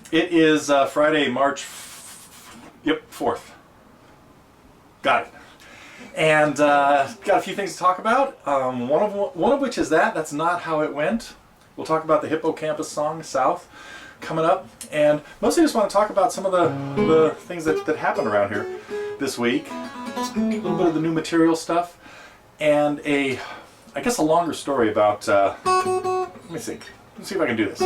It is Friday, March 4th. Got it. And got a few things to talk about. One of which is that's not how it went. We'll talk about the Hippocampus song, South, coming up. And mostly just want to talk about some of the things that happened around here this week. A little bit of the new material stuff. And I guess a longer story about, let me see. Let's see if I can do this.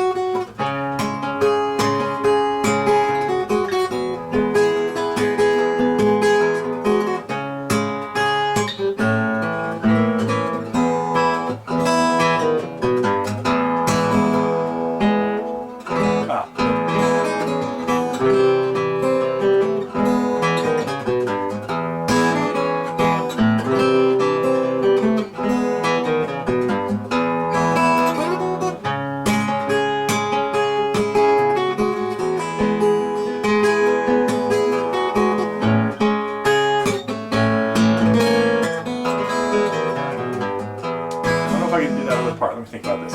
Let me think about this.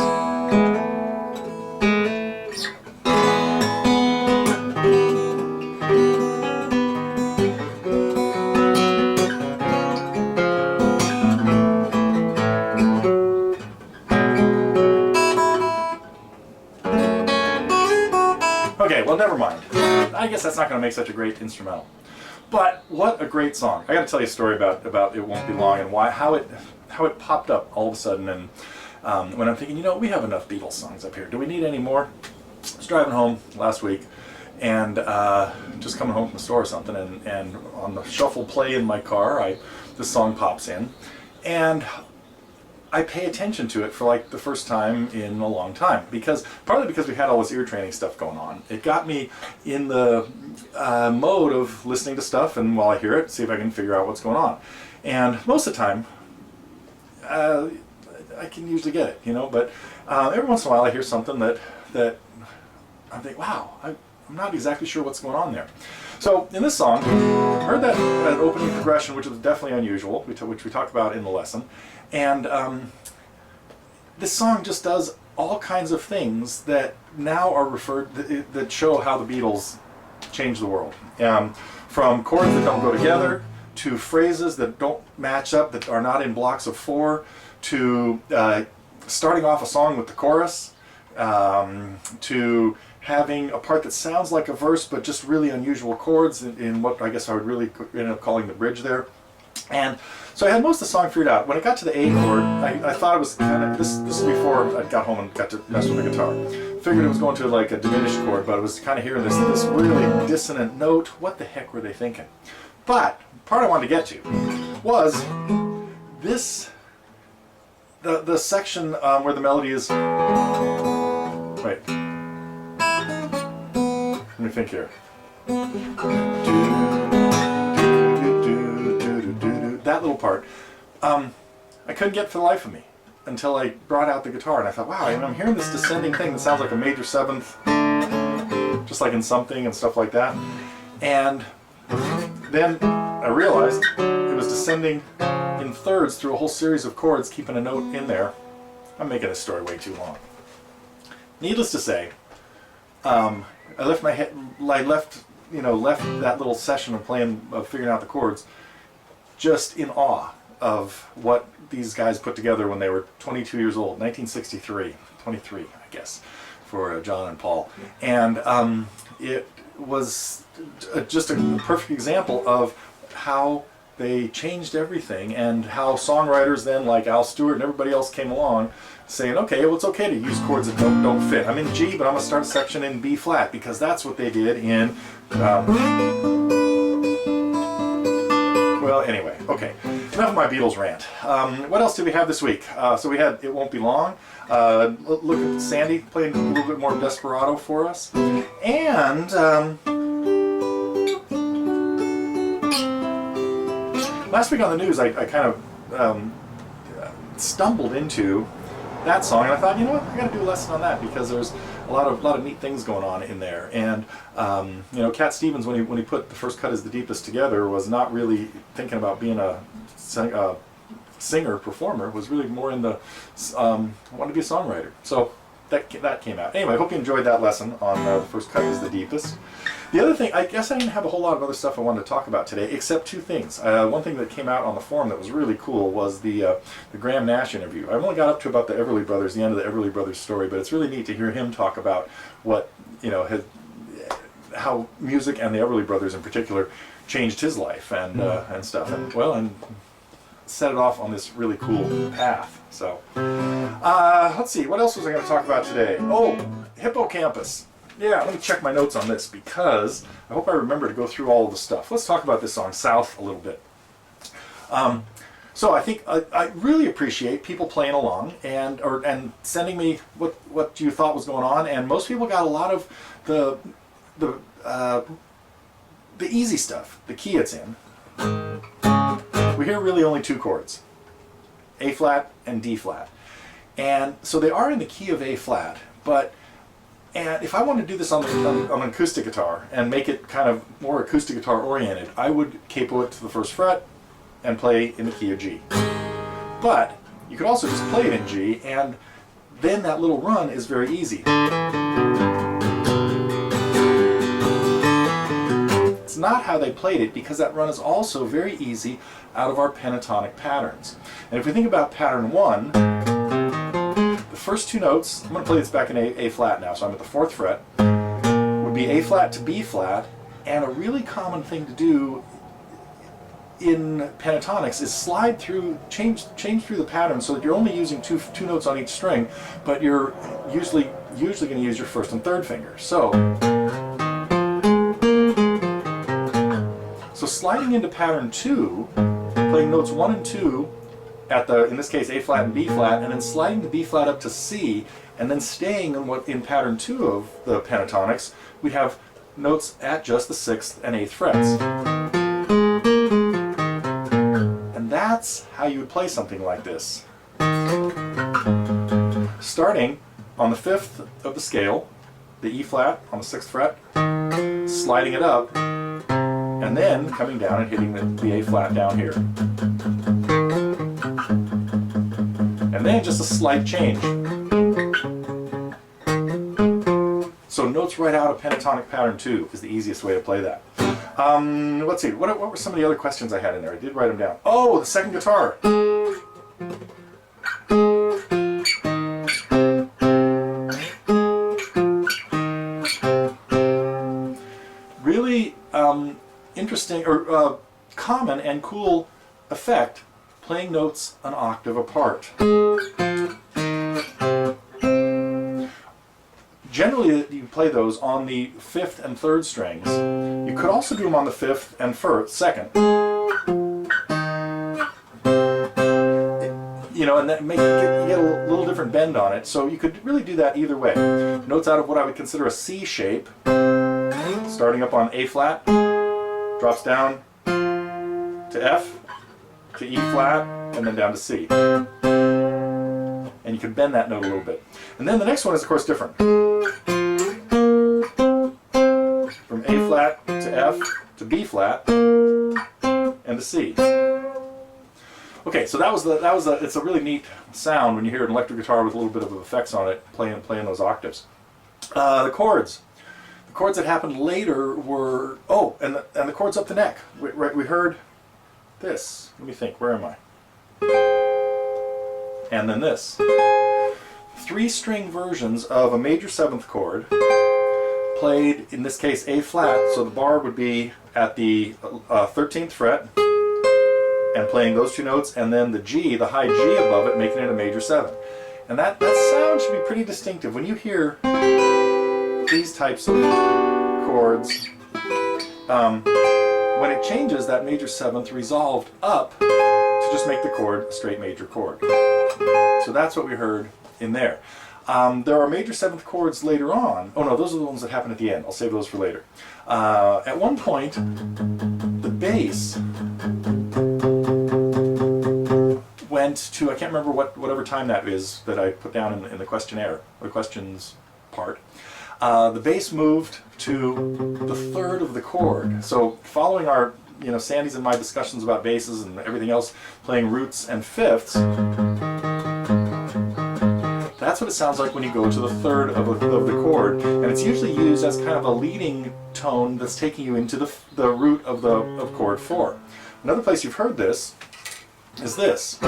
Okay, well, never mind. I guess that's not going to make such a great instrumental. But what a great song! I got to tell you a story about It Won't Be Long and how it popped up all of a sudden. And when I'm thinking, we have enough Beatles songs up here. Do we need any more? I was driving home last week and just coming home from the store or something, and on the shuffle play in my car, this song pops in, and I pay attention to it for like the first time in a long time, partly because we had all this ear training stuff going on. It got me in the mode of listening to stuff, and while I hear it, see if I can figure out what's going on. And most of the time, I can usually get it, but every once in a while I hear something that I think, wow, I'm not exactly sure what's going on there. So in this song, I heard that opening progression, which was definitely unusual, which we talked about in the lesson, and this song just does all kinds of things that now are that show how the Beatles changed the world. From chords that don't go together, to phrases that don't match up, that are not in blocks of four, to starting off a song with the chorus, to having a part that sounds like a verse but just really unusual chords in what I guess I would really end up calling the bridge there. And so I had most of the song figured out. When it got to the A chord, I thought it was kind of, this is before I got home and got to mess with the guitar. Figured it was going to like a diminished chord, but I was kind of hearing this really dissonant note. What the heck were they thinking? But the part I wanted to get to was this, the section where the melody is, wait, let me think here. That little part, I couldn't get for the life of me until I brought out the guitar, and I thought, wow, I'm hearing this descending thing that sounds like a major seventh, just like in Something and stuff like that. And then I realized it was descending in thirds through a whole series of chords, keeping a note in there. I'm making this story way too long. Needless to say, I left that little session of figuring out the chords, just in awe of what these guys put together when they were 22 years old, 1963, 23, I guess, for John and Paul. And it was just a perfect example of how they changed everything, and how songwriters then, like Al Stewart and everybody else, came along saying, okay, well, it's okay to use chords that don't fit. I'm in G, but I'm going to start a section in B flat, because that's what they did in... well, anyway, okay. Enough of my Beatles rant. What else did we have this week? So we had It Won't Be Long. Look at Sandy playing a little bit more Desperado for us. And... last week on the news, I kind of stumbled into that song, and I thought, you know what, I got to do a lesson on that, because there's a lot of neat things going on in there. And Cat Stevens, when he put The First Cut Is the Deepest together, was not really thinking about being a singer performer. Was really more in the wanted to be a songwriter. So that came out. Anyway, I hope you enjoyed that lesson on the first cut is the deepest. The other thing, I guess I didn't have a whole lot of other stuff I wanted to talk about today, except two things. One thing that came out on the forum that was really cool was the Graham Nash interview. I've only got up to about the Everly Brothers, the end of the Everly Brothers story, but it's really neat to hear him talk about what, how music and the Everly Brothers in particular changed his life and stuff, and set it off on this really cool path. So, let's see, what else was I going to talk about today? Oh, hippocampus. Yeah, let me check my notes on this because I hope I remember to go through all of the stuff. Let's talk about this song, South, a little bit. So I think I really appreciate people playing along and sending me what you thought was going on, and most people got a lot of the easy stuff, the key it's in. We hear really only two chords, A flat and D flat, and so they are in the key of A flat, and if I want to do this on an acoustic guitar and make it kind of more acoustic guitar oriented, I would capo it to the first fret and play in the key of G. But you could also just play it in G, and then that little run is very easy. It's not how they played it, because that run is also very easy out of our pentatonic patterns. And if we think about pattern 1, the first two notes, I'm going to play this back in A flat now, so I'm at the 4th fret, would be A flat to B flat, and a really common thing to do in pentatonics is slide through, change through the pattern so that you're only using two notes on each string, but you're usually going to use your 1st and 3rd finger. So sliding into pattern 2, playing notes 1 and 2 at in this case, A flat and B flat, and then sliding the B flat up to C, and then staying in pattern 2 of the pentatonics, we'd have notes at just the 6th and 8th frets. And that's how you would play something like this. Starting on the 5th of the scale, the E flat on the 6th fret, sliding it up, and then coming down and hitting the A flat down here. And then just a slight change. So notes right out of pentatonic pattern 2 is the easiest way to play that. Let's see, what were some of the other questions I had in there? I did write them down. Oh, the second guitar. Really interesting, or common and cool effect, playing notes an octave apart. Generally, you play those on the 5th and 3rd strings. You could also do them on the 5th and 2nd. And that you get a little different bend on it. So you could really do that either way. Notes out of what I would consider a C shape, starting up on A flat, drops down to F, to E flat, and then down to C. And you can bend that note a little bit. And then the next one is, of course, different. From A flat to F to B flat and to C. Okay, so it's a really neat sound when you hear an electric guitar with a little bit of effects on it playing those octaves. The chords. The chords that happened later were, and the chords up the neck. We heard this. Let me think, where am I? And then this. 3-string versions of a major 7th chord, played, in this case, A flat, so the bar would be at the 13th fret, and playing those two notes, and then the G, the high G above it, making it a major 7. And that sound should be pretty distinctive. When you hear these types of chords, when it changes, that major 7th resolved up to just make the chord a straight major chord. So that's what we heard in there. There are major 7th chords later on. Oh no, those are the ones that happen at the end. I'll save those for later. At one point, the bass went to, I can't remember whatever time that is that I put down in the questionnaire, or questions part. The bass moved to the 3rd of the chord. So following our, Sandy's and my discussions about basses and everything else, playing roots and fifths, that's that's what it sounds like when you go to the third of the chord, and it's usually used as kind of a leading tone that's taking you into the root of chord 4. Another place you've heard this is this.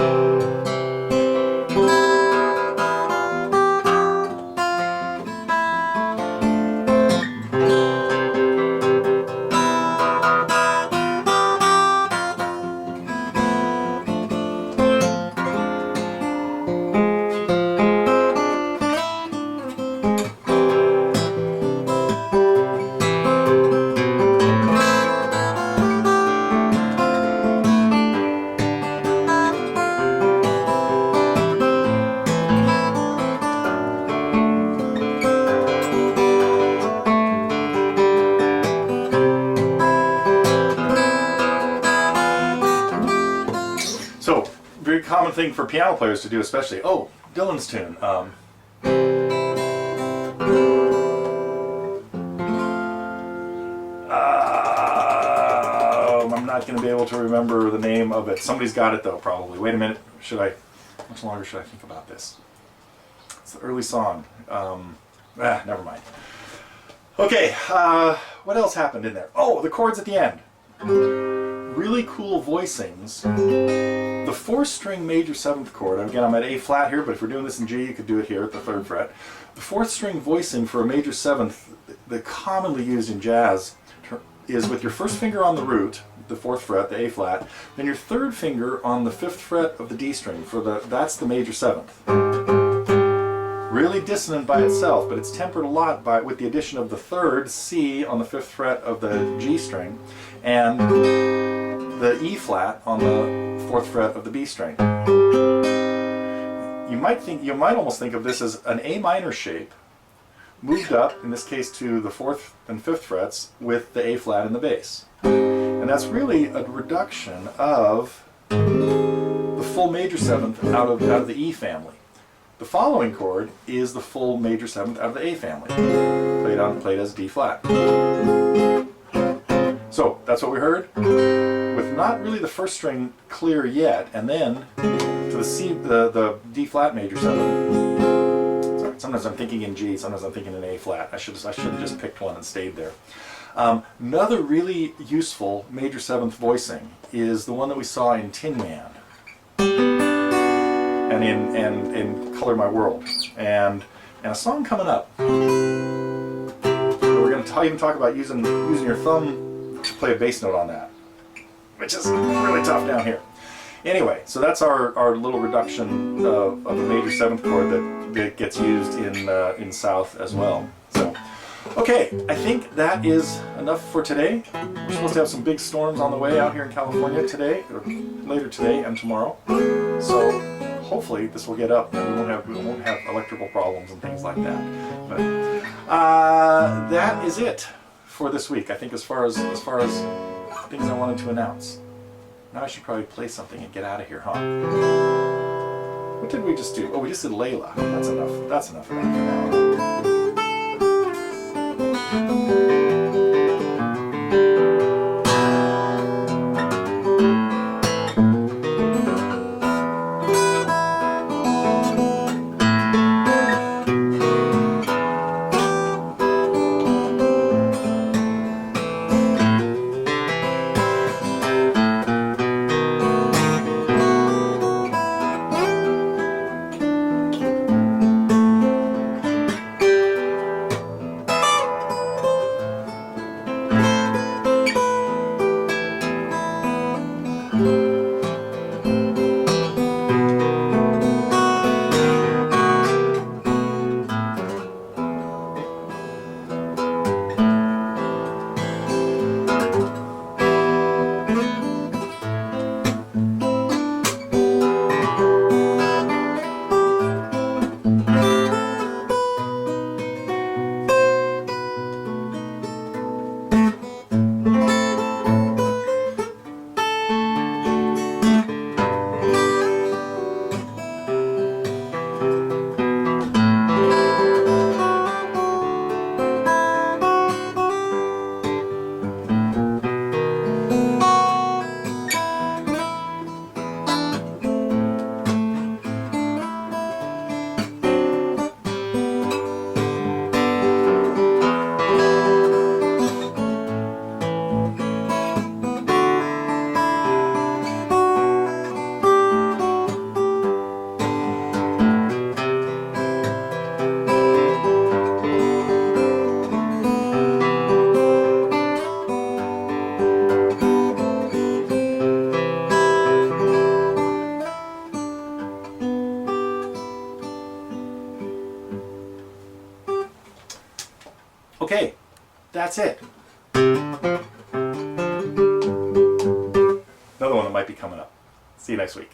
So, very common thing for piano players to do, especially. Oh, Dylan's tune. I'm not going to be able to remember the name of it. Somebody's got it though, probably. Wait a minute. How much longer should I think about this? It's the early song. Never mind. Okay, what else happened in there? Oh, the chords at the end. Really cool voicings. The 4th-string major 7th chord, again I'm at A flat here, but if we're doing this in G, you could do it here at the 3rd fret. The 4th-string voicing for a major 7th, that commonly used in jazz, is with your first finger on the root, the 4th fret, the A flat, then your 3rd finger on the 5th fret of the D string, that's the major 7th. Really dissonant by itself, but it's tempered a lot with the addition of the 3rd C on the 5th fret of the G string, and the E flat on the 4th fret of the B string. You might almost think of this as an A minor shape moved up, in this case to the 4th and 5th frets, with the A flat in the bass. And that's really a reduction of the full major 7th out of the E family. The following chord is the full major 7th out of the A family, played as D flat. So that's what we heard, with not really the 1st string clear yet, and then to the D flat major 7th. Sorry, sometimes I'm thinking in G, sometimes I'm thinking in A flat. I should have just picked one and stayed there. Another really useful major 7th voicing is the one that we saw in Tin Man and in Color My World, and a song coming up. We're going to even talk about using your thumb to play a bass note on that, which is really tough down here. Anyway, so that's our little reduction of a major 7th chord that gets used in South as well. So, okay, I think that is enough for today. We're supposed to have some big storms on the way out here in California today, or later today and tomorrow. So hopefully this will get up and we won't have electrical problems and things like that. But that is it for this week, I think, as far as things I wanted to announce. Now I should probably play something and get out of here, huh? What did we just do? Oh, we just did Layla. That's enough. That's enough of that for now. Okay, that's it. Another one that might be coming up. See you next week.